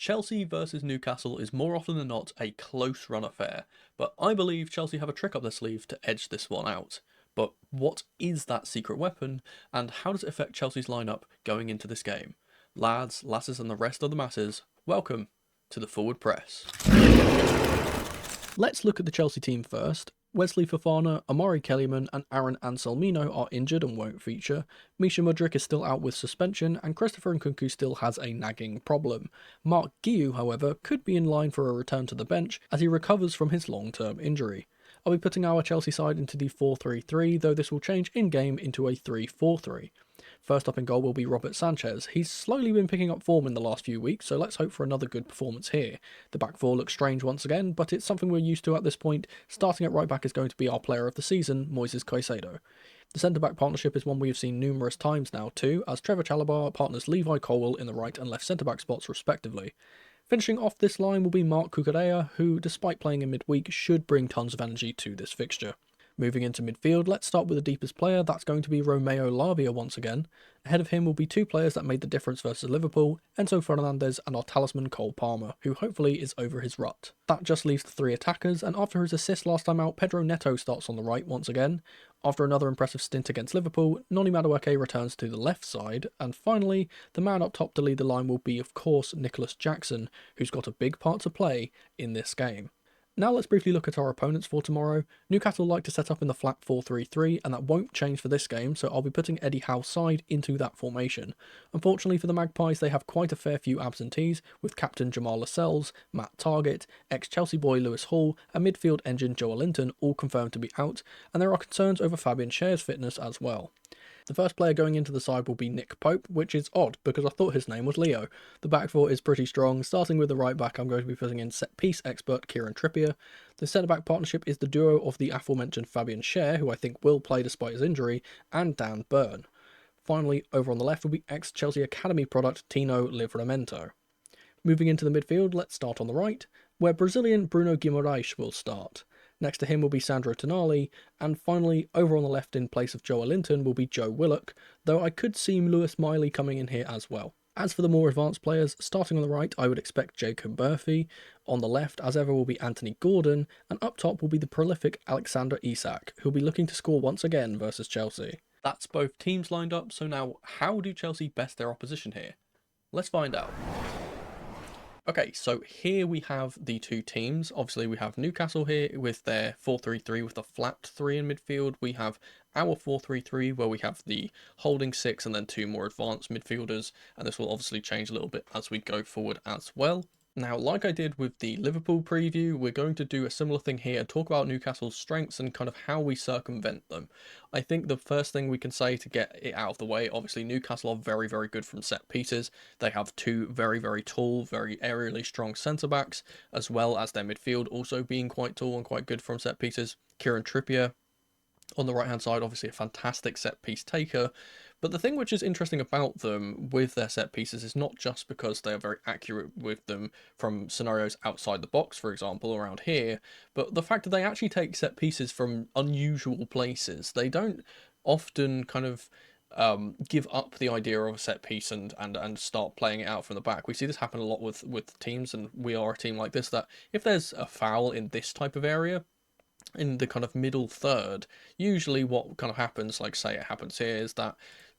Chelsea versus Newcastle is more often than not a close run affair, but I believe Chelsea have a trick up their sleeve to edge this one out. But what is that secret weapon, and how does it affect Chelsea's lineup going into this game? Lads, lasses, and the rest of the masses, welcome to the Forward Press. Let's look at the Chelsea team first. Wesley Fofana, Amari Kellyman and Aaron Anselmino are injured and won't feature. Misha Mudryk is still out with suspension and Christopher Nkunku still has a nagging problem. Mark Guiu, however, could be in line for a return to the bench as he recovers from his long-term injury. I'll be putting our Chelsea side into the 4-3-3, though this will change in-game into a 3-4-3. First up in goal will be Robert Sanchez. He's slowly been picking up form in the last few weeks, so let's hope for another good performance here. The back four looks strange once again, but it's something we're used to at this point. Starting at right back is going to be our player of the season, Moises Caicedo. The centre-back partnership is one we have seen numerous times now too, as Trevor Chalobah partners Levi Colwill in the right and left centre-back spots respectively. Finishing off this line will be Mark Cucurella, who, despite playing in midweek, should bring tons of energy to this fixture. Moving into midfield, let's start with the deepest player, that's going to be Romeo Lavia once again. Ahead of him will be two players that made the difference versus Liverpool, Enzo Fernandez and our talisman Cole Palmer, who hopefully is over his rut. That just leaves the three attackers, and after his assist last time out, Pedro Neto starts on the right once again. After another impressive stint against Liverpool, Noni Madueke returns to the left side, and finally, the man up top to lead the line will be of course Nicholas Jackson, who's got a big part to play in this game. Now let's briefly look at our opponents for tomorrow. Newcastle like to set up in the flat 4-3-3 and that won't change for this game, so I'll be putting Eddie Howe's side into that formation. Unfortunately for the Magpies, they have quite a fair few absentees, with captain Jamal Lascelles, Matt Targett, ex-Chelsea boy Lewis Hall and midfield engine Joel Linton all confirmed to be out, and there are concerns over Fabian Schär's fitness as well. The first player going into the side will be Nick Pope, which is odd because I thought his name was Leo. The back four is pretty strong. Starting with the right back, I'm going to be putting in set-piece expert Kieran Trippier. The centre-back partnership is the duo of the aforementioned Fabian Schär, who I think will play despite his injury, and Dan Burn. Finally, over on the left will be ex-Chelsea Academy product Tino Livramento. Moving into the midfield, let's start on the right, where Brazilian Bruno Guimaraes will start. Next to him will be Sandro Tonali, and finally, over on the left in place of Joel Linton will be Joe Willock, though I could see Lewis Miley coming in here as well. As for the more advanced players, starting on the right I would expect Jacob Murphy, on the left as ever will be Anthony Gordon, and up top will be the prolific Alexander Isak, who'll be looking to score once again versus Chelsea. That's both teams lined up, so now how do Chelsea best their opposition here? Let's find out. Okay, so here we have the two teams. Obviously, we have Newcastle here with their 4-3-3 with the flat 3 in midfield. We have our 4-3-3 where we have the holding 6 and then two more advanced midfielders. And this will obviously change a little bit as we go forward as well. Now, like I did with the Liverpool preview, we're going to do a similar thing here and talk about Newcastle's strengths and kind of how we circumvent them. I think the first thing we can say to get it out of the way, obviously Newcastle are very, very good from set pieces. They have two very, very tall, very aerially strong centre-backs, as well as their midfield also being quite tall and quite good from set pieces. Kieran Trippier on the right-hand side, obviously a fantastic set-piece taker. But the thing which is interesting about them with their set pieces is not just because they are very accurate with them from scenarios outside the box, for example, around here, but the fact that they actually take set pieces from unusual places. They don't often kind of give up the idea of a set piece and start playing it out from the back. We see this happen a lot with teams, and we are a team like this, that if there's a foul in this type of area, in the kind of middle third, usually what kind of happens, like say it happens here, is that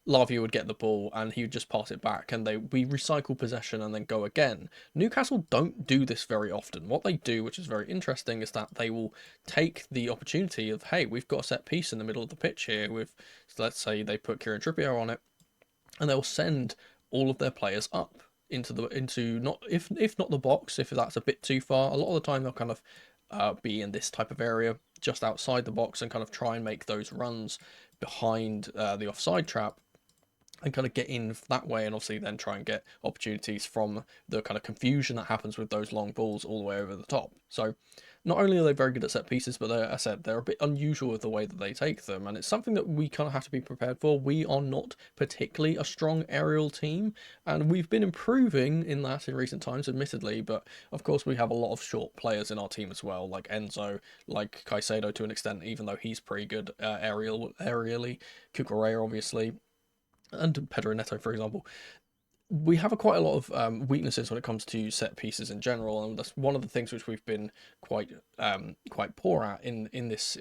Lavia would get the ball and he would just pass it back and we recycle possession and then go again. Newcastle don't do this very often. What they do, which is very interesting, is that they will take the opportunity of, hey, we've got a set piece in the middle of the pitch here with, let's say they put Kieran Trippier on it, and they'll send all of their players up into not if not the box, if that's a bit too far. A lot of the time they'll kind of be in this type of area just outside the box and kind of try and make those runs behind the offside trap and kind of get in that way, and obviously then try and get opportunities from the kind of confusion that happens with those long balls all the way over the top. So not only are they very good at set pieces, but as I said, they're a bit unusual with the way that they take them, and it's something that we kind of have to be prepared for. We are not particularly a strong aerial team, and we've been improving in that in recent times, admittedly, but of course we have a lot of short players in our team as well, like Enzo, like Caicedo to an extent, even though he's pretty good aerially, Cucurella obviously, and Pedro Neto, for example. we have quite a lot of weaknesses when it comes to set pieces in general, and that's one of the things which we've been quite poor at in this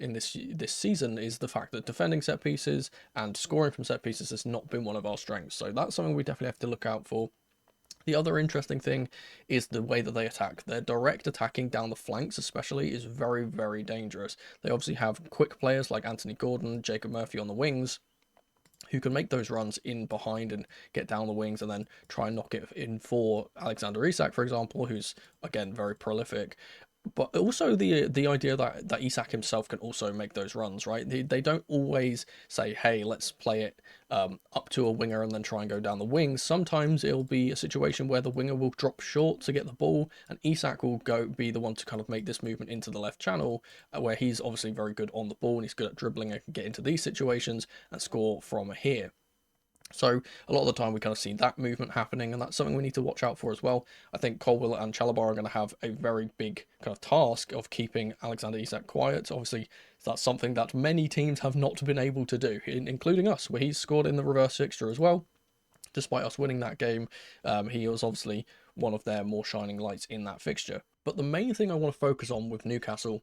season, is the fact that defending set pieces and scoring from set pieces has not been one of our strengths. So that's something we definitely have to look out for. The other interesting thing is the way that they attack. Their direct attacking down the flanks, especially, is very, very dangerous. They obviously have quick players like Anthony Gordon, Jacob Murphy on the wings, who can make those runs in behind and get down the wings and then try and knock it in for Alexander Isak, for example, who's again very prolific. But also the idea that Isak himself can also make those runs, right? They don't always say, hey, let's play it up to a winger and then try and go down the wings. Sometimes it'll be a situation where the winger will drop short to get the ball, and Isak will be the one to kind of make this movement into the left channel, where he's obviously very good on the ball and he's good at dribbling and can get into these situations and score from here. So a lot of the time we kind of see that movement happening, and that's something we need to watch out for as well. I think Colwill and Chalobah are going to have a very big kind of task of keeping Alexander Isak quiet. Obviously, that's something that many teams have not been able to do, including us, where he's scored in the reverse fixture as well. Despite us winning that game, he was obviously one of their more shining lights in that fixture. But the main thing I want to focus on with Newcastle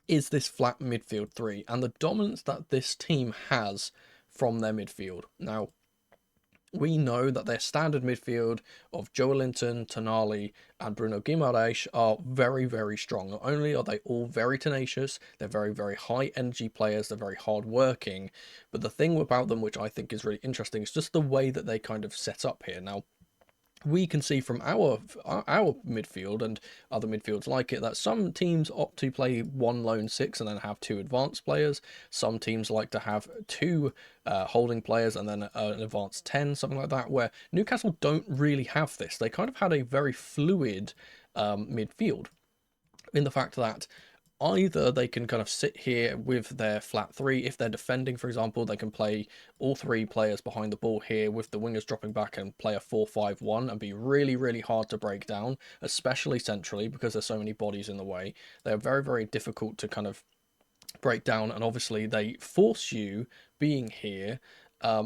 is this flat midfield three and the dominance that this team has from their midfield. Now, we know that their standard midfield of Joelinton, Tonali, and Bruno Guimaraes are very, very strong. Not only are they all very tenacious, they're very, very high energy players, they're very hard working, but the thing about them, which I think is really interesting, is just the way that they kind of set up here. Now, we can see from our midfield and other midfields like it that some teams opt to play one lone six and then have two advanced players. Some teams like to have two holding players and then an advanced 10, something like that, where Newcastle don't really have this. They kind of had a very fluid midfield in the fact that either they can kind of sit here with their flat three. If they're defending, for example, they can play all three players behind the ball here with the wingers dropping back and play a 4-5-1 and be really, really hard to break down, especially centrally because there's so many bodies in the way. They're very, very difficult to kind of break down, and obviously they force you being here.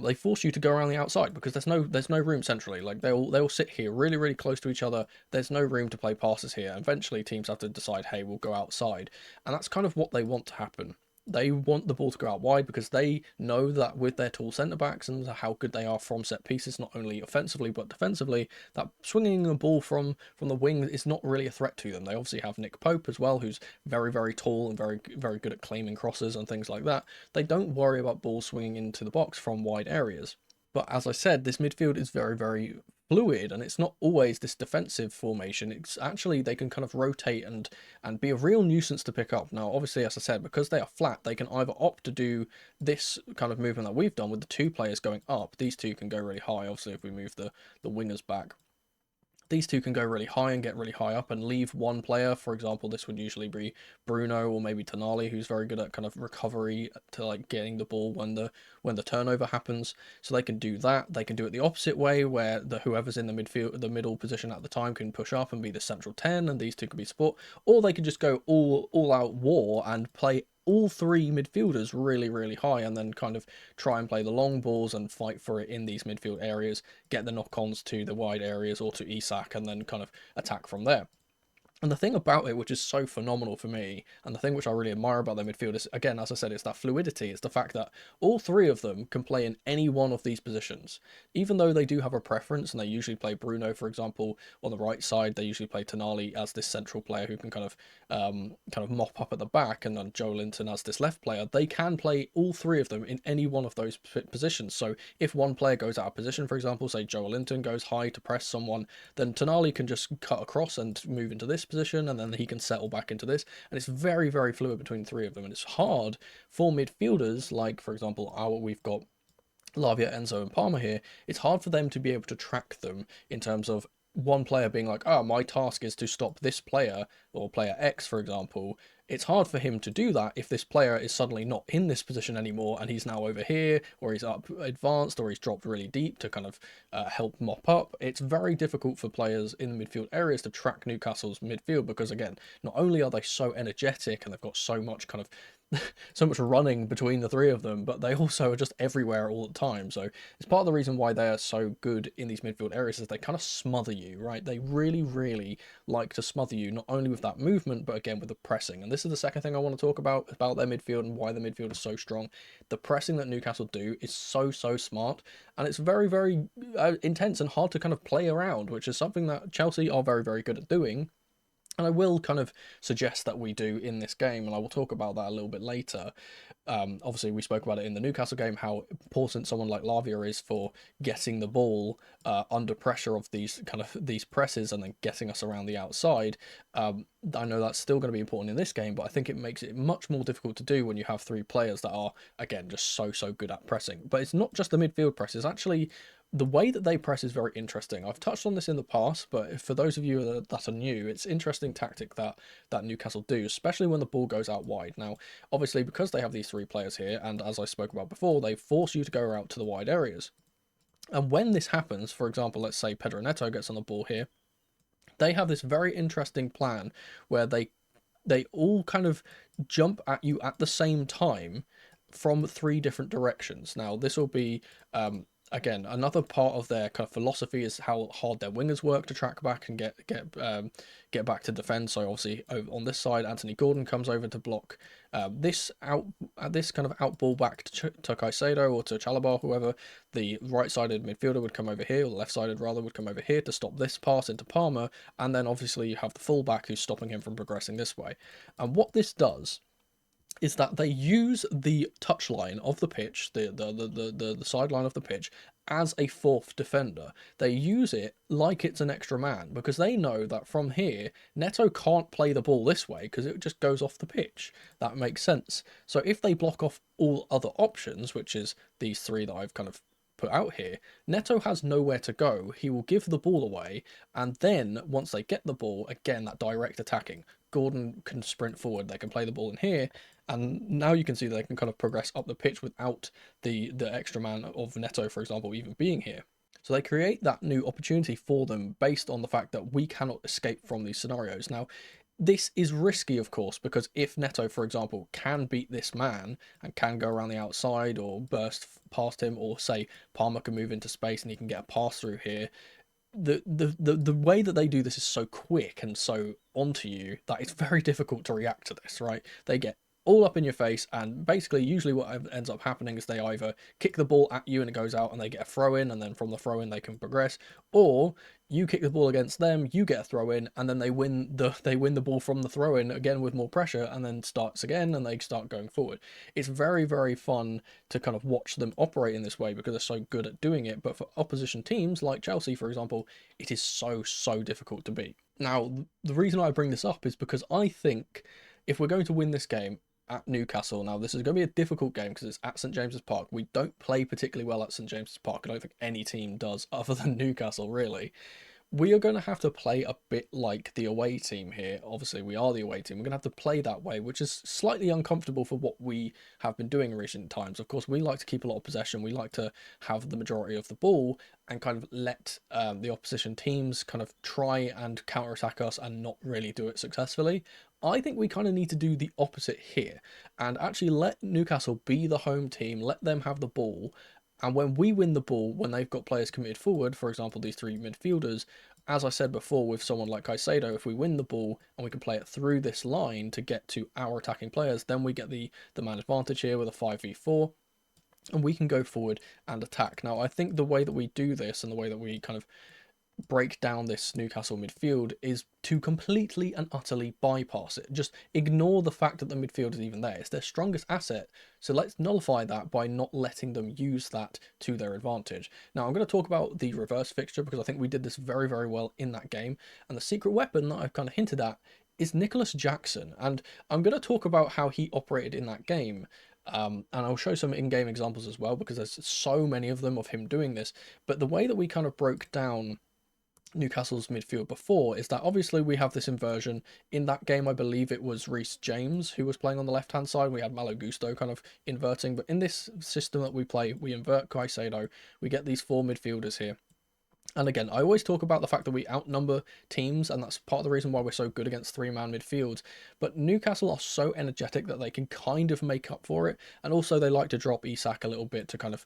They force you to go around the outside because there's no room centrally. Like they'll sit here really, really close to each other. There's no room to play passes here. Eventually teams have to decide, hey, we'll go outside. And that's kind of what they want to happen. They want the ball to go out wide because they know that with their tall centre backs and how good they are from set pieces, not only offensively but defensively, that swinging the ball from the wing is not really a threat to them. They obviously have Nick Pope as well, who's very, very tall and very, very good at claiming crosses and things like that. They don't worry about balls swinging into the box from wide areas. But as I said, this midfield is very, very fluid, and it's not always this defensive formation. It's actually they can kind of rotate and be a real nuisance to pick up. Now, obviously, as I said, because they are flat, they can either opt to do this kind of movement that we've done with the two players going up. These two can go really high. Obviously, if we move the wingers back, these two can go really high and get really high up and leave one player. For example, this would usually be Bruno or maybe Tonali, who's very good at kind of recovery to like getting the ball when the turnover happens. So they can do that. They can do it the opposite way, where whoever's in the midfield, the middle position at the time, can push up and be the central 10, and these two can be support. Or they can just go all out war and play all three midfielders really, really high and then kind of try and play the long balls and fight for it in these midfield areas, get the knock-ons to the wide areas or to Isak, and then kind of attack from there. And the thing about it, which is so phenomenal for me, and the thing which I really admire about their midfield is, again, as I said, it's that fluidity. It's the fact that all three of them can play in any one of these positions. Even though they do have a preference, and they usually play Bruno, for example, on the right side, they usually play Tonali as this central player who can kind of mop up at the back, and then Joelinton as this left player. They can play all three of them in any one of those positions. So if one player goes out of position, for example, say Joelinton goes high to press someone, then Tonali can just cut across and move into this position, and then he can settle back into this, and it's very, very fluid between three of them. And it's hard for midfielders like, for example, we've got Lavia, Enzo, and Palmer here. It's hard for them to be able to track them in terms of one player being like, oh, my task is to stop this player or player X, for example. It's hard for him to do that if this player is suddenly not in this position anymore and he's now over here, or he's up advanced, or he's dropped really deep to kind of help mop up. It's very difficult for players in the midfield areas to track Newcastle's midfield because, again, not only are they so energetic and they've got so much kind of so much running between the three of them, but they also are just everywhere all the time. So it's part of the reason why they are so good in these midfield areas is they kind of smother you, right? They really, really like to smother you, not only with that movement, but again with the pressing. And this is the second thing I want to talk about their midfield and why the midfield is so strong. The pressing that Newcastle do is so, so smart, and it's very, very intense and hard to kind of play around, which is something that Chelsea are very, very good at doing. And I will kind of suggest that we do in this game, and I will talk about that a little bit later. Obviously, we spoke about it in the Newcastle game, how important someone like Lavia is for getting the ball under pressure of these presses and then getting us around the outside. I know that's still going to be important in this game, but I think it makes it much more difficult to do when you have three players that are, again, just so, so good at pressing. But it's not just the midfield press, it's actually the way that they press is very interesting. I've touched on this in the past, but for those of you that are new, it's interesting tactic that Newcastle do, especially when the ball goes out wide. Now, obviously, because they have these three players here, and as I spoke about before, they force you to go out to the wide areas. And when this happens, for example, let's say Pedro Neto gets on the ball here, they have this very interesting plan where they all kind of jump at you at the same time from three different directions. Now, this will be again, another part of their kind of philosophy is how hard their wingers work to track back and get back to defend. So obviously on this side, Anthony Gordon comes over to block this kind of out ball back to Caicedo or to Chalobah, whoever. The right-sided midfielder would come over here, or the left-sided rather would come over here to stop this pass into Palmer, and then obviously you have the fullback who's stopping him from progressing this way. And what this does is that they use the touchline of the pitch, the sideline of the pitch, as a fourth defender. They use it like it's an extra man because they know that from here, Neto can't play the ball this way because it just goes off the pitch. That makes sense. So if they block off all other options, which is these three that I've kind of put out here, Neto has nowhere to go. He will give the ball away, and then once they get the ball, again, that direct attacking. Gordon can sprint forward, they can play the ball in here, and now you can see they can kind of progress up the pitch without the extra man of Neto, for example, even being here. So they create that new opportunity for them based on the fact that we cannot escape from these scenarios. Now, this is risky, of course, because if Neto, for example, can beat this man and can go around the outside or burst past him, or say Palmer can move into space and he can get a pass through here, the way that they do this is so quick and so onto you that it's very difficult to react to this, right? They get all up in your face, and basically usually what ends up happening is they either kick the ball at you and it goes out and they get a throw in, and then from the throw in they can progress, or you kick the ball against them, you get a throw in, and then they win the ball from the throw in again with more pressure, and then starts again and they start going forward. It's very, very fun to kind of watch them operate in this way because they're so good at doing it. But for opposition teams like Chelsea, for example, it is so, so difficult to beat. Now, the reason I bring this up is because I think if we're going to win this game at Newcastle, now this is going to be a difficult game because it's at St James's Park. We don't play particularly well at St James's Park. I don't think any team does other than Newcastle, really. We are going to have to play a bit like the away team here. Obviously, we are the away team. We're going to have to play that way, which is slightly uncomfortable for what we have been doing in recent times. Of course, we like to keep a lot of possession. We like to have the majority of the ball and kind of let the opposition teams kind of try and counter-attack us and not really do it successfully. I think we kind of need to do the opposite here and actually let Newcastle be the home team, let them have the ball. And when we win the ball, when they've got players committed forward, for example, these three midfielders, as I said before, with someone like Caicedo, if we win the ball and we can play it through this line to get to our attacking players, then we get the man advantage here with a 5v4, and we can go forward and attack. Now, I think the way that we do this and the way that we kind of break down this Newcastle midfield is to completely and utterly bypass it. Just ignore the fact that the midfield is even there. It's their strongest asset, so let's nullify that by not letting them use that to their advantage. Now, I'm going to talk about the reverse fixture because I think we did this very, very well in that game, and the secret weapon that I've kind of hinted at is Nicholas Jackson, and I'm going to talk about how he operated in that game. And I'll show some in-game examples as well because there's so many of them of him doing this. But the way that we kind of broke down Newcastle's midfield before is that obviously we have this inversion. In that game, I believe it was Reece James who was playing on the left-hand side. We had Malo Gusto kind of inverting. But in this system that we play, we invert Caicedo. We get these four midfielders here. And again, I always talk about the fact that we outnumber teams, and that's part of the reason why we're so good against three-man midfields. But Newcastle are so energetic that they can kind of make up for it, and also they like to drop Isak a little bit to kind of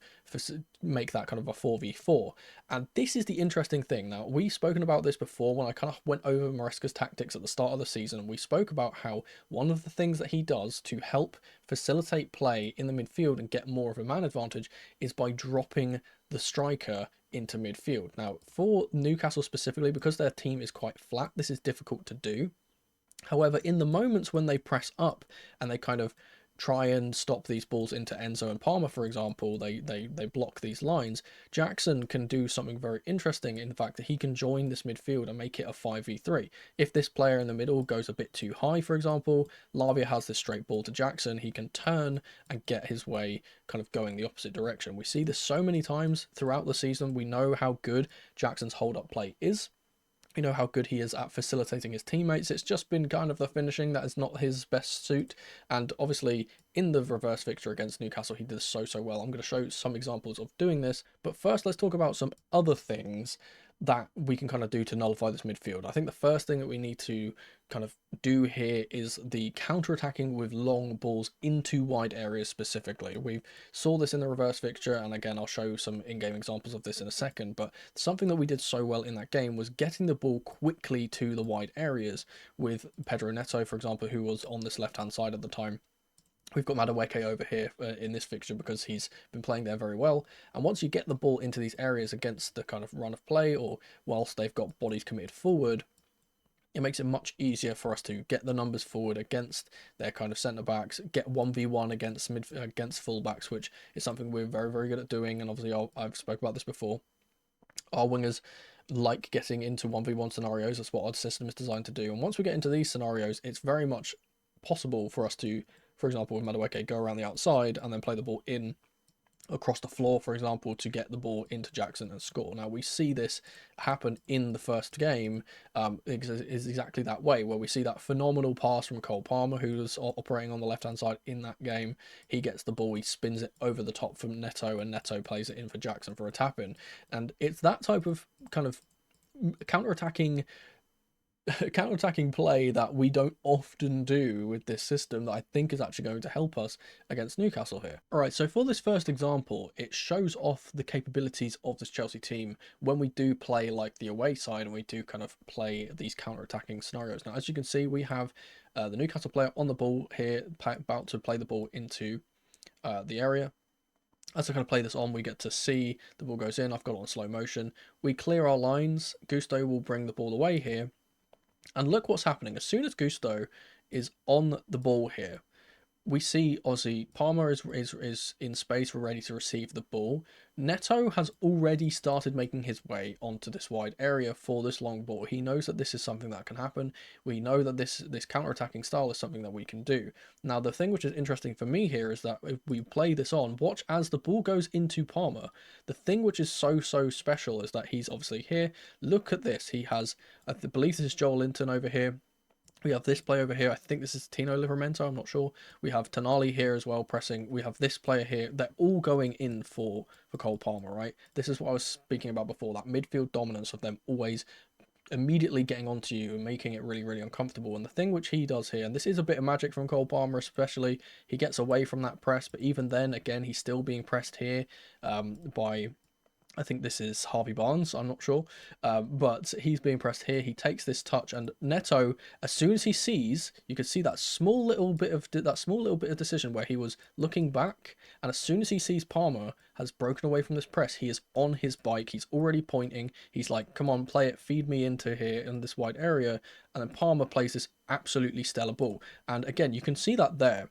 make that kind of a 4v4. And this is the interesting thing. Now, we've spoken about this before when I kind of went over Maresca's tactics at the start of the season, and we spoke about how one of the things that he does to help facilitate play in the midfield and get more of a man advantage is by dropping the striker into midfield. Now, for Newcastle specifically, because their team is quite flat, this is difficult to do. However, in the moments when they press up and they kind of try and stop these balls into Enzo and Palmer, for example, they block these lines, Jackson can do something very interesting in the fact that he can join this midfield and make it a 5v3. If this player in the middle goes a bit too high, for example, Lavia has this straight ball to Jackson, he can turn and get his way kind of going the opposite direction. We see this so many times throughout the season. We know how good Jackson's hold-up play is. You know how good he is at facilitating his teammates. It's just been kind of the finishing that is not his best suit. And obviously, in the reverse fixture against Newcastle, he did so well. I'm going to show some examples of doing this. But first, let's talk about some other things that we can kind of do to nullify this midfield. I think the first thing that we need to kind of do here is the counter-attacking with long balls into wide areas specifically. We saw this in the reverse fixture, and again, I'll show some in-game examples of this in a second, but something that we did so well in that game was getting the ball quickly to the wide areas with Pedro Neto, for example, who was on this left-hand side at the time. We've got Madueke over here in this fixture because he's been playing there very well. And once you get the ball into these areas against the kind of run of play, or whilst they've got bodies committed forward, it makes it much easier for us to get the numbers forward against their kind of centre-backs, get 1v1 against full-backs, which is something we're very good at doing. And obviously I've spoken about this before. Our wingers like getting into 1v1 scenarios. That's what our system is designed to do. And once we get into these scenarios, it's very much possible for us to, for example, with Madueke, go around the outside and then play the ball in across the floor, for example, to get the ball into Jackson and score. Now, we see this happen in the first game, is exactly that way, where we see that phenomenal pass from Cole Palmer, who was operating on the left-hand side in that game. He gets the ball, he spins it over the top from Neto, and Neto plays it in for Jackson for a tap-in. And it's that type of kind of counter-attacking play that we don't often do with this system that I think is actually going to help us against Newcastle here. Alright, so for this first example, it shows off the capabilities of this Chelsea team when we do play like the away side and we do kind of play these counter-attacking scenarios. Now, as you can see, we have the Newcastle player on the ball here, about to play the ball into the area. As I kind of play this on, we get to see the ball goes in. I've got it on slow motion. We clear our lines. Gusto will bring the ball away here. And look what's happening. As soon as Gusto is on the ball here, we see Ozzy Palmer is in space, we're ready to receive the ball. Neto has already started making his way onto this wide area for this long ball. He knows that this is something that can happen. We know that this counter-attacking style is something that we can do. Now, the thing which is interesting for me here is that if we play this on, watch as the ball goes into Palmer. The thing which is so special is that he's obviously here. Look at this. He has, I believe this is Joel Linton over here. We have this player over here. I think this is Tino Livramento. I'm not sure. We have Tonali here as well pressing. We have this player here. They're all going in for Cole Palmer, right? This is what I was speaking about before, that midfield dominance of them always immediately getting onto you and making it really uncomfortable. And the thing which he does here, and this is a bit of magic from Cole Palmer especially, he gets away from that press, but even then, again, he's still being pressed here by... I think this is Harvey Barnes, I'm not sure, but he's being pressed here. He takes this touch, and Neto, as soon as he sees, you could see that small little bit of decision where he was looking back, and as soon as he sees Palmer has broken away from this press, he is on his bike. He's already pointing. He's like, "Come on, play it, feed me into here in this wide area," and then Palmer plays this absolutely stellar ball. And again, you can see that there,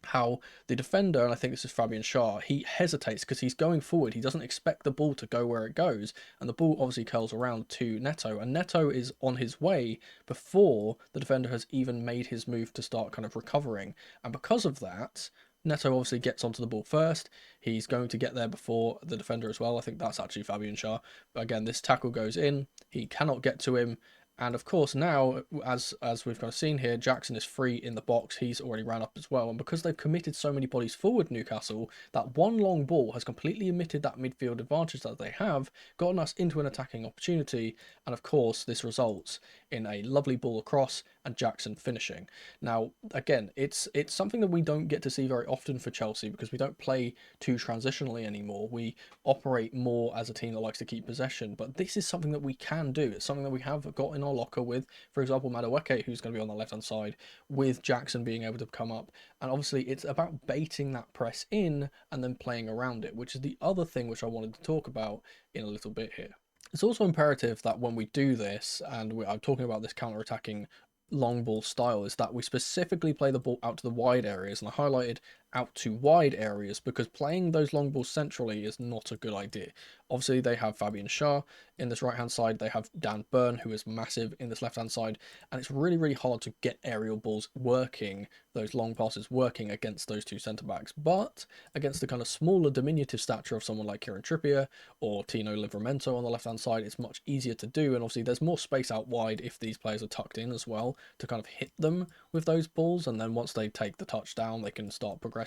how the defender, and I think this is Fabian Schär, he hesitates because he's going forward. He doesn't expect the ball to go where it goes, and the ball obviously curls around to Neto, and Neto is on his way before the defender has even made his move to start kind of recovering. And because of that, Neto obviously gets onto the ball first. He's going to get there before the defender as well. I think that's actually Fabian Schär. But again, this tackle goes in. He cannot get to him. And of course, now, as we've kind of seen here, Jackson is free in the box. He's already ran up as well. And because they've committed so many bodies forward, Newcastle, that one long ball has completely omitted that midfield advantage that they have, gotten us into an attacking opportunity. And of course, this results in a lovely ball across and Jackson finishing. Now, again, it's something that we don't get to see very often for Chelsea because we don't play too transitionally anymore. We operate more as a team that likes to keep possession. But this is something that we can do. It's something that we have got in our locker with, for example, Madueke, who's going to be on the left-hand side, with Jackson being able to come up. And obviously, it's about baiting that press in and then playing around it, which is the other thing which I wanted to talk about in a little bit here. It's also imperative that when we do this, and I'm talking about this counter-attacking long ball style, is that we specifically play the ball out to the wide areas, and I highlighted out to wide areas because playing those long balls centrally is not a good idea. Obviously, they have Fabian Schär in this right hand side, they have Dan Burn, who is massive in this left hand side, and it's really, really hard to get aerial balls working, those long passes working against those two centre backs. But against the kind of smaller, diminutive stature of someone like Kieran Trippier or Tino Livramento on the left hand side, it's much easier to do. And obviously, there's more space out wide if these players are tucked in as well to kind of hit them with those balls. And then once they take the touchdown, they can start progressing.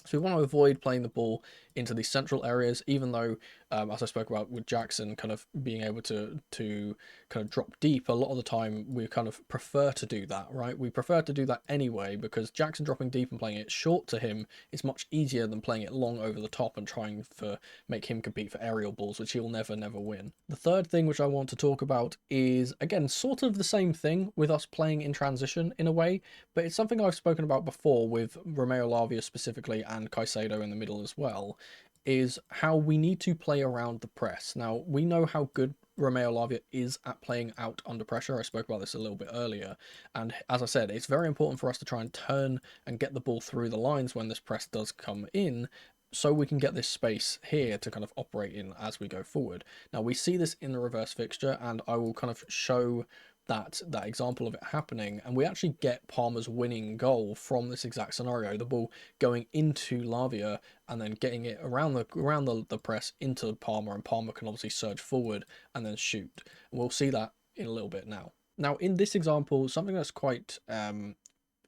So we want to avoid playing the ball into these central areas, even though, as I spoke about with Jackson, kind of being able to kind of drop deep, a lot of the time we kind of prefer to do that, right? We prefer to do that anyway, because Jackson dropping deep and playing it short to him is much easier than playing it long over the top and trying to make him compete for aerial balls, which he'll never win. The third thing which I want to talk about is, again, sort of the same thing with us playing in transition in a way, but it's something I've spoken about before with Romeo Lavia specifically and Caicedo in the middle as well, is how we need to play around the press. Now, we know how good Romeo Lavia is at playing out under pressure. I spoke about this a little bit earlier. And as I said, it's very important for us to try and turn and get the ball through the lines when this press does come in, so we can get this space here to kind of operate in as we go forward. Now, we see this in the reverse fixture, and I will kind of show that example of it happening, and we actually get Palmer's winning goal from this exact scenario, the ball going into Lavia and then getting it around the press into Palmer, and Palmer can obviously surge forward and then shoot. And we'll see that in a little bit now. Now, in this example, something that's quite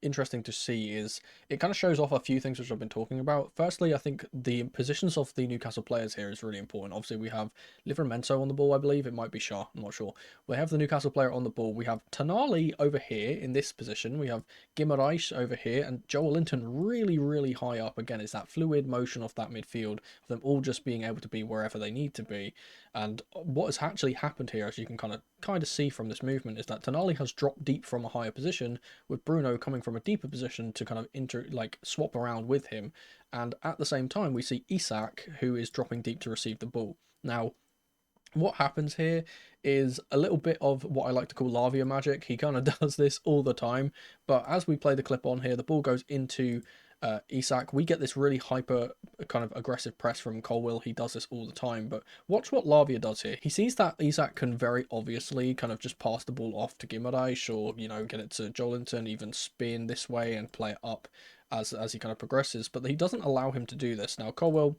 interesting to see is it kind of shows off a few things which I've been talking about. Firstly, I think the positions of the Newcastle players here is really important. Obviously, we have Livramento on the ball, I believe. It might be Schär, I'm not sure. We have the Newcastle player on the ball. We have Tonali over here in this position. We have Guimaraes over here, and Joel Linton really, really high up. Again, it's that fluid motion of that midfield, of them all just being able to be wherever they need to be. And what has actually happened here, as you can kind of see from this movement, is that Tonali has dropped deep from a higher position, with Bruno coming from a deeper position to kind of swap around with him. And at the same time, we see Isak, who is dropping deep to receive the ball. Now, what happens here is a little bit of what I like to call Lavia magic. He kind of does this all the time, but as we play the clip on here, the ball goes into Isak. We get this really hyper kind of aggressive press from Colwill. He does this all the time, but watch what Lavia does here. He sees that Isak can very obviously kind of just pass the ball off to Guimaraes, or, you know, get it to Jolinton, even spin this way and play it up as he kind of progresses, but he doesn't allow him to do this. Now, Colwill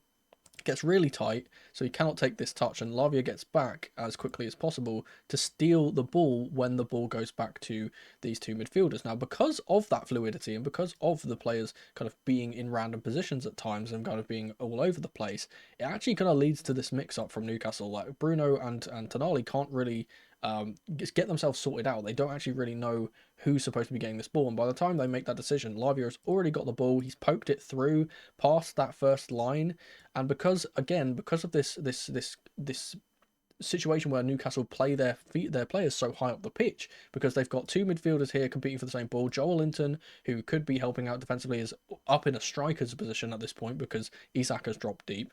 gets really tight, so he cannot take this touch, and Lavia gets back as quickly as possible to steal the ball when the ball goes back to these two midfielders. Now, because of that fluidity and because of the players kind of being in random positions at times and kind of being all over the place, it actually kind of leads to this mix-up from Newcastle. Like, Bruno and Tonali can't really just get themselves sorted out. They don't actually really know who's supposed to be getting this ball, and by the time they make that decision, Lavia has already got the ball. He's poked it through past that first line, and because of this situation where Newcastle play their players so high up the pitch, because they've got two midfielders here competing for the same ball. Joel Linton, who could be helping out defensively, is up in a striker's position at this point because Isak has dropped deep.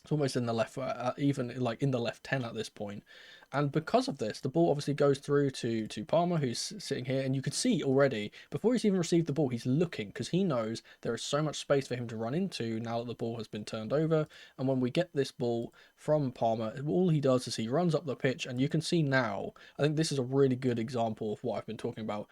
It's almost in the left, even like in the left 10 at this point. And because of this, the ball obviously goes through to Palmer, who's sitting here, and you could see already, before he's even received the ball, he's looking, because he knows there is so much space for him to run into now that the ball has been turned over. And when we get this ball from Palmer, all he does is he runs up the pitch, and you can see now, I think this is a really good example of what I've been talking about.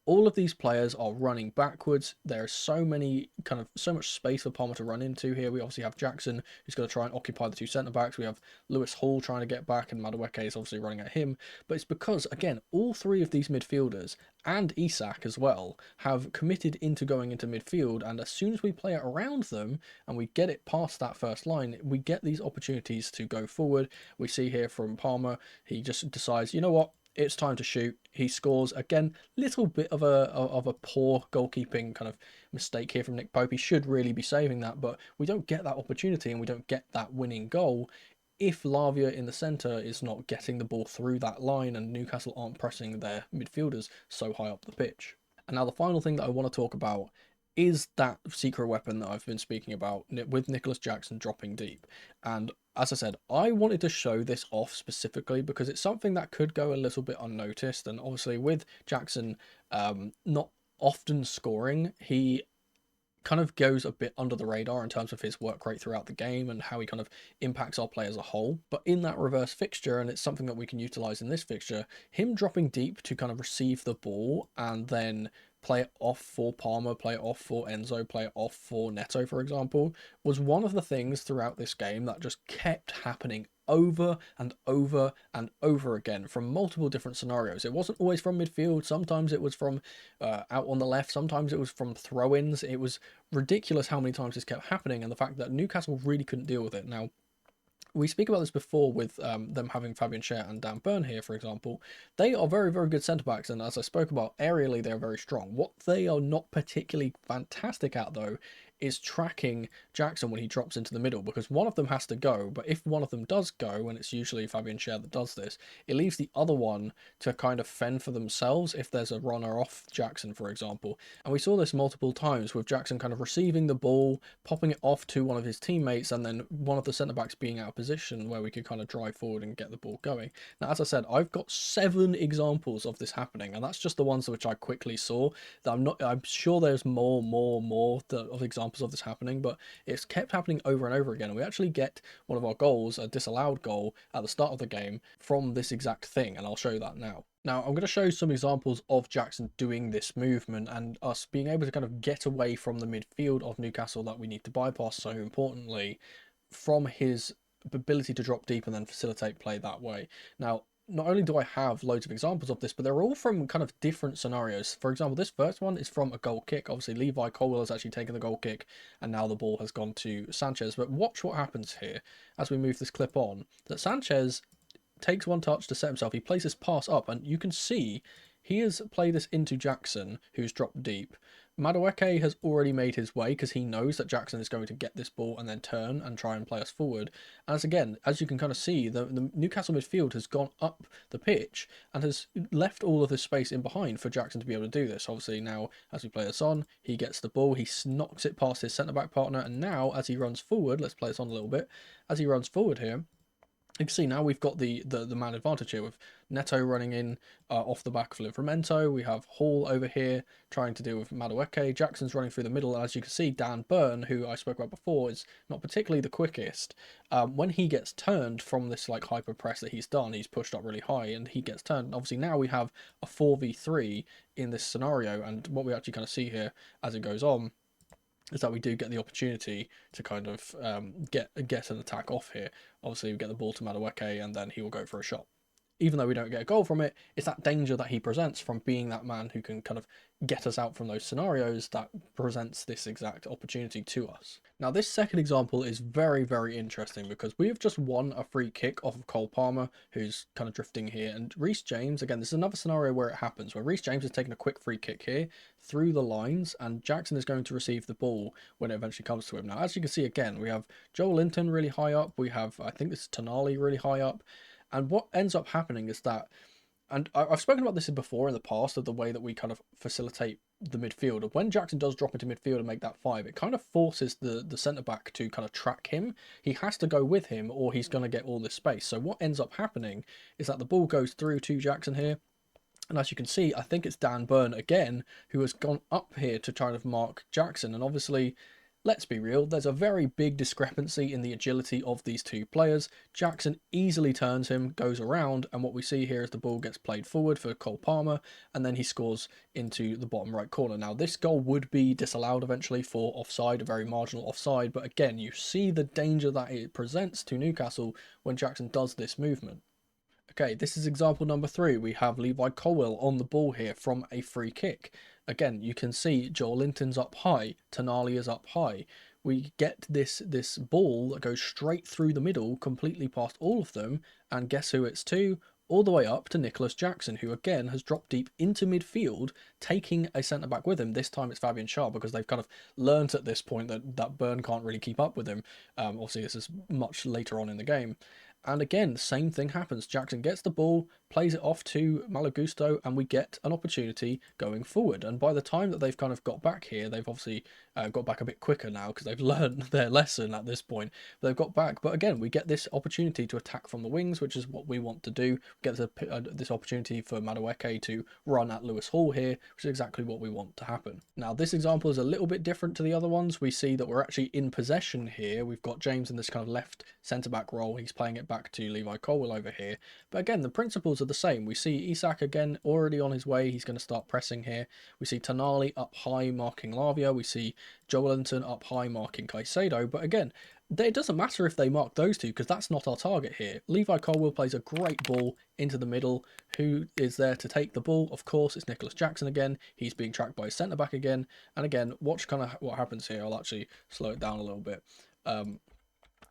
All of these players are running backwards. There is so much space for Palmer to run into here. We obviously have Jackson, who's going to try and occupy the two centre backs. We have Lewis Hall trying to get back, and Madueke is obviously running at him. But it's because, again, all three of these midfielders and Isak as well have committed into going into midfield, and as soon as we play it around them and we get it past that first line, we get these opportunities to go forward. We see here from Palmer, he just decides, you know what, it's time to shoot. He scores again. Little bit of a poor goalkeeping kind of mistake here from Nick Pope. He should really be saving that, but we don't get that opportunity and we don't get that winning goal if Lavia in the centre is not getting the ball through that line and Newcastle aren't pressing their midfielders so high up the pitch. And now the final thing that I want to talk about is that secret weapon that I've been speaking about with Nicholas Jackson dropping deep. And as I said, I wanted to show this off specifically because it's something that could go a little bit unnoticed. And obviously with Jackson not often scoring, he kind of goes a bit under the radar in terms of his work rate throughout the game and how he kind of impacts our play as a whole. But in that reverse fixture, and it's something that we can utilize in this fixture, him dropping deep to kind of receive the ball and then play it off for Palmer, play it off for Enzo, play it off for Neto, for example, was one of the things throughout this game that just kept happening over and over and over again from multiple different scenarios. It wasn't always from midfield. Sometimes it was from out on the left. Sometimes it was from throw-ins. It was ridiculous how many times this kept happening, and the fact that Newcastle really couldn't deal with it. Now, we speak about this before with them having Fabian Schär and Dan Burn here, for example. They are very, very good centre-backs, and as I spoke about, aerially they're very strong. What they are not particularly fantastic at, though, is tracking Jackson when he drops into the middle, because one of them has to go, but if one of them does go, and it's usually Fabian Schär that does this, it leaves the other one to kind of fend for themselves if there's a runner off Jackson, for example. And we saw this multiple times with Jackson kind of receiving the ball, popping it off to one of his teammates, and then one of the centre-backs being out of position where we could kind of drive forward and get the ball going. Now, as I said, I've got 7 examples of this happening, and that's just the ones which I quickly saw. I'm sure there's more of examples of this happening, but it's kept happening over and over again. And we actually get one of our goals, a disallowed goal, at the start of the game from this exact thing, and I'll show you that now. Now, I'm going to show you some examples of Jackson doing this movement and us being able to kind of get away from the midfield of Newcastle that we need to bypass so importantly from his ability to drop deep and then facilitate play that way. Now, not only do I have loads of examples of this, but they're all from kind of different scenarios. For example, this first one is from a goal kick. Obviously, Levi Colwill has actually taken the goal kick, and now the ball has gone to Sanchez. But watch what happens here as we move this clip on. That Sanchez takes one touch to set himself. He plays this pass up, and you can see he has played this into Jackson, who's dropped deep. Madueke has already made his way because he knows that Jackson is going to get this ball and then turn and try and play us forward. As again, as you can kind of see, the Newcastle midfield has gone up the pitch and has left all of this space in behind for Jackson to be able to do this. Obviously now, as we play this on, he gets the ball, he knocks it past his centre-back partner, and now as he runs forward, let's play this on a little bit, as he runs forward here, you can see now we've got the man advantage here with Neto running in off the back of Livramento. We have Hall over here trying to deal with Madueke. Jackson's running through the middle, and as you can see, Dan Burn, who I spoke about before, is not particularly the quickest. When he gets turned from this like hyper press that he's done, he's pushed up really high, and he gets turned. And obviously now we have a 4v3 in this scenario, and what we actually kind of see here as it goes on is that we do get the opportunity to kind of get an attack off here. Obviously, we get the ball to Madueke, and then he will go for a shot. Even though we don't get a goal from it, it's that danger that he presents from being that man who can kind of get us out from those scenarios that presents this exact opportunity to us. Now, this second example is very, very interesting because we have just won a free kick off of Cole Palmer, who's kind of drifting here. And Reece James, again, this is another scenario where it happens, where Reece James is taking a quick free kick here through the lines, and Jackson is going to receive the ball when it eventually comes to him. Now, as you can see, again, we have Joel Linton really high up. We have, I think this is Tonali really high up. And what ends up happening is that, and I've spoken about this before in the past, of the way that we kind of facilitate the midfield. When Jackson does drop into midfield and make that 5, it kind of forces the centre-back to kind of track him. He has to go with him or he's going to get all this space. So what ends up happening is that the ball goes through to Jackson here. And as you can see, I think it's Dan Burn again, who has gone up here to try to mark Jackson. And obviously, let's be real, there's a very big discrepancy in the agility of these two players. Jackson easily turns him, goes around, and what we see here is the ball gets played forward for Cole Palmer, and then he scores into the bottom right corner. Now, this goal would be disallowed eventually for offside, a very marginal offside, but again, you see the danger that it presents to Newcastle when Jackson does this movement. Okay, this is example number 3. We have Levi Colwill on the ball here from a free kick. Again, you can see Joel Linton's up high, Tonali is up high. We get this ball that goes straight through the middle, completely past all of them, and guess who it's to? All the way up to Nicholas Jackson, who again has dropped deep into midfield, taking a centre-back with him. This time it's Fabian Schär, because they've kind of learnt at this point that Byrne can't really keep up with him. Obviously, this is much later on in the game. And again, same thing happens. Jackson gets the ball, plays it off to Malo Gusto, and we get an opportunity going forward. And by the time that they've kind of got back here, they've obviously got back a bit quicker now because they've learned their lesson at this point. But they've got back. But again, we get this opportunity to attack from the wings, which is what we want to do. We get this opportunity for Madueke to run at Lewis Hall here, which is exactly what we want to happen. Now, this example is a little bit different to the other ones. We see that we're actually in possession here. We've got James in this kind of left centre-back role. He's playing it back to Levi Colwill over here. But again, the principles are the same. We see Isak again already on his way. He's going to start pressing here. We see Tonali up high marking Lavia. We see Joelinton up high marking Caicedo. But again, it doesn't matter if they mark those two because that's not our target here. Levi Colwill plays a great ball into the middle. Who is there to take the ball? Of course, it's Nicholas Jackson again. He's being tracked by his centre-back again. And again, watch kind of what happens here. I'll actually slow it down a little bit.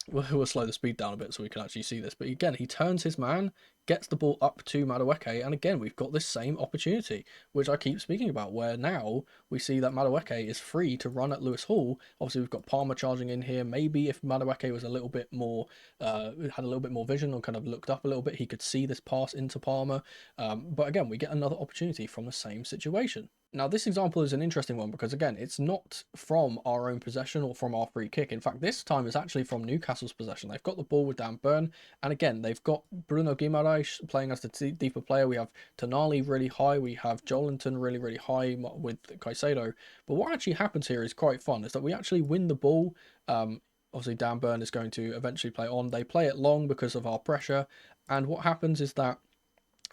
We'll slow the speed down a bit so we can actually see this. But again, he turns his man, gets the ball up to Madueke, and again, we've got this same opportunity, which I keep speaking about, where now we see that Madueke is free to run at Lewis Hall. Obviously, we've got Palmer charging in here. Maybe if Madueke was a little bit more, had a little bit more vision or kind of looked up a little bit, he could see this pass into Palmer. But again, we get another opportunity from the same situation. Now, this example is an interesting one because, again, it's not from our own possession or from our free kick. In fact, this time it's actually from Newcastle's possession. They've got the ball with Dan Byrne, and again, they've got Bruno Guimaraes playing as the deeper player. We have Tonali really high. We have Joelinton really, really high with Caicedo. But what actually happens here is quite fun, is that we actually win the ball. Obviously, Dan Byrne is going to eventually play on. They play it long because of our pressure, and what happens is that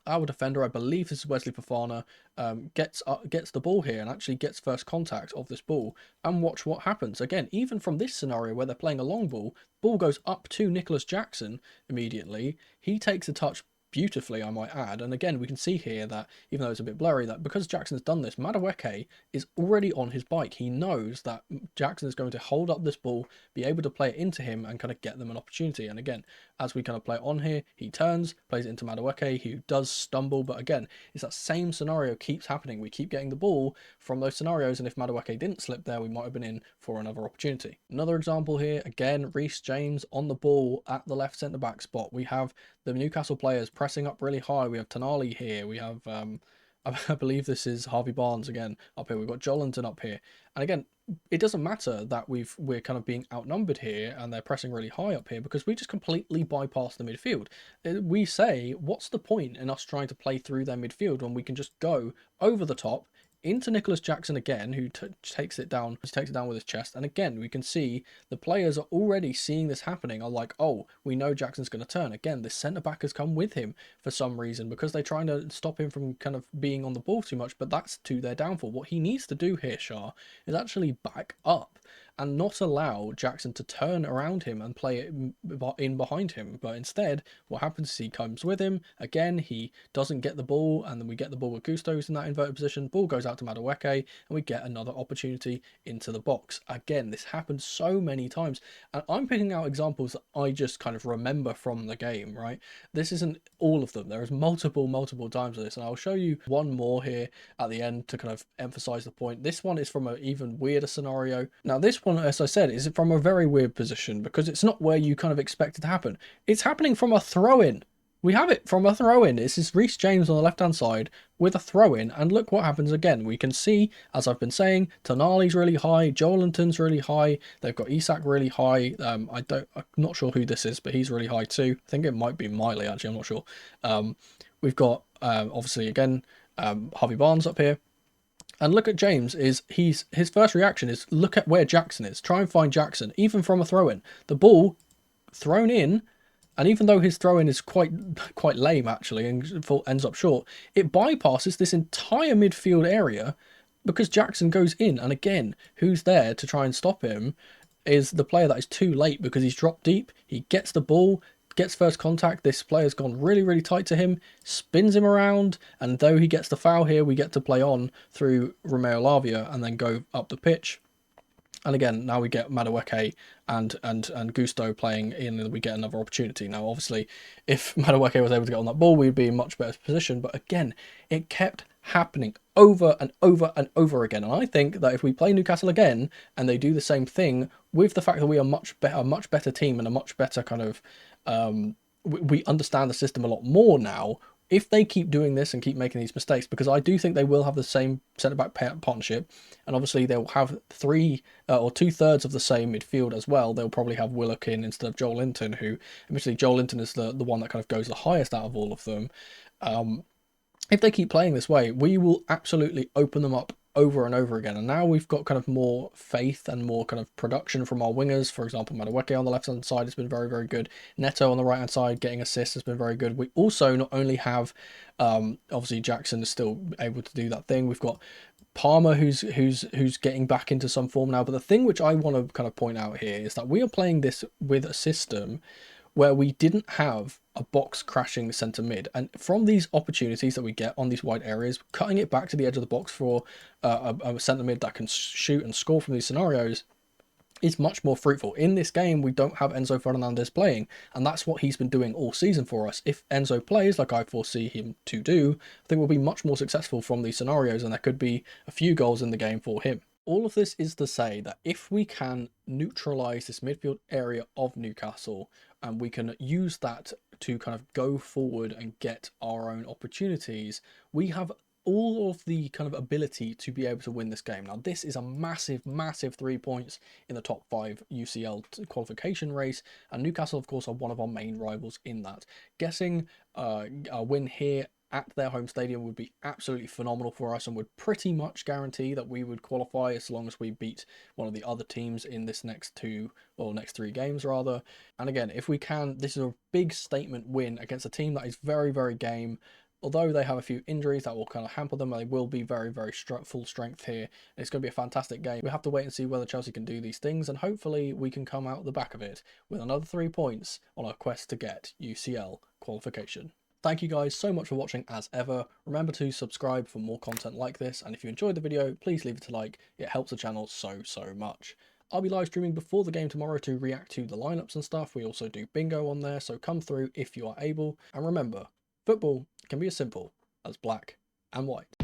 our defender, I believe this is Wesley Fofana, gets the ball here and actually gets first contact of this ball. And watch what happens. Again, even from this scenario where they're playing a long ball goes up to Nicholas Jackson immediately. He takes a touch beautifully, I might add. And again, we can see here that, even though it's a bit blurry, that because Jackson's done this, Madueke is already on his bike. He knows that Jackson is going to hold up this ball, be able to play it into him and kind of get them an opportunity. And again, as we kind of play it on here, he turns, plays it into Madueke, who does stumble. But again, it's that same scenario keeps happening. We keep getting the ball from those scenarios, and if Madueke didn't slip there, we might have been in for another opportunity. Another example here, again, Reece James on the ball at the left centre-back spot. We have the Newcastle players pressing up really high. We have Tonali here. We have, I believe this is Harvey Barnes again up here. We've got Joelinton up here. And again, it doesn't matter that we're kind of being outnumbered here and they're pressing really high up here because we just completely bypass the midfield. We say, what's the point in us trying to play through their midfield when we can just go over the top into Nicholas Jackson again, who takes it down with his chest. And again, we can see the players are already seeing this happening, are like, oh, we know Jackson's going to turn. Again, this centre-back has come with him for some reason because they're trying to stop him from kind of being on the ball too much, but that's to their downfall. What he needs to do here, Schär, is actually back up and not allow Jackson to turn around him and play it in behind him. But instead, what happens is he comes with him. Again, he doesn't get the ball, and then we get the ball with Gusto's in that inverted position. Ball goes out to Madueke, and we get another opportunity into the box. Again, this happens so many times, and I'm picking out examples that I just kind of remember from the game, right? This isn't all of them. There is multiple times of this, and I'll show you one more here at the end to kind of emphasize the point. This one is from an even weirder scenario. Now, this one, as I said, is from a very weird position because it's not where you kind of expect it to happen. It's happening from a throw-in. We have it from a throw-in. This is Reece James on the left-hand side with a throw-in, and look what happens again. We can see, as I've been saying, Tonali's really high, Joelinton's really high, they've got Isak really high. I'm not sure who this is, but he's really high too. I think it might be Miley, actually, I'm not sure. We've got, obviously, again, Harvey Barnes up here. And look at James, his first reaction is look at where Jackson is. Try and find Jackson, even from a throw-in. The ball thrown in, and even though his throw-in is quite lame actually and ends up short, it bypasses this entire midfield area because Jackson goes in. And again, who's there to try and stop him is the player that is too late because he's dropped deep. He gets the ball, gets first contact. This player's gone really, really tight to him, spins him around, and though he gets the foul here, we get to play on through Romeo Lavia and then go up the pitch. And again, now we get Madueke and Gusto playing in, and we get another opportunity. Now, obviously, if Madueke was able to get on that ball, we'd be in much better position. But again, it kept happening over and over and over again. And I think that if we play Newcastle again and they do the same thing, with the fact that we are a much better team and a much better kind of, we understand the system a lot more now. If they keep doing this and keep making these mistakes, because I do think they will have the same centre-back partnership, and obviously they'll have three or 2/3 of the same midfield as well. They'll probably have Willock in instead of Joel Linton, who, admittedly, Joel Linton is the one that kind of goes the highest out of all of them. If they keep playing this way, we will absolutely open them up over and over again. And now we've got kind of more faith and more kind of production from our wingers. For example, Madueke on the left hand side has been very, very good. Neto on the right hand side getting assists has been very good. We also not only have obviously Jackson is still able to do that thing. We've got Palmer who's getting back into some form now. But the thing which I want to kind of point out here is that we are playing this with a system where we didn't have a box crashing centre mid. And from these opportunities that we get on these wide areas, cutting it back to the edge of the box for a centre mid that can shoot and score from these scenarios is much more fruitful. In this game, we don't have Enzo Fernandez playing, and that's what he's been doing all season for us. If Enzo plays like I foresee him to do, I think we'll be much more successful from these scenarios, and there could be a few goals in the game for him. All of this is to say that if we can neutralise this midfield area of Newcastle and we can use that to kind of go forward and get our own opportunities, we have all of the kind of ability to be able to win this game. Now, this is a massive, massive 3 points in the top 5 UCL qualification race, and Newcastle, of course, are one of our main rivals in that. Guessing a win here at their home stadium would be absolutely phenomenal for us and would pretty much guarantee that we would qualify as long as we beat one of the other teams in this next 3 games rather. And again, if we can, this is a big statement win against a team that is very, very game. Although they have a few injuries that will kind of hamper them, they will be very, very full strength here. It's going to be a fantastic game. We have to wait and see whether Chelsea can do these things, and hopefully we can come out the back of it with another 3 points on our quest to get UCL qualification. Thank you guys so much for watching as ever. Remember to subscribe for more content like this, and if you enjoyed the video, please leave it a like. It helps the channel so much. I'll be live streaming before the game tomorrow to react to the lineups and stuff. We also do bingo on there, so come through if you are able. And remember, football can be as simple as black and white.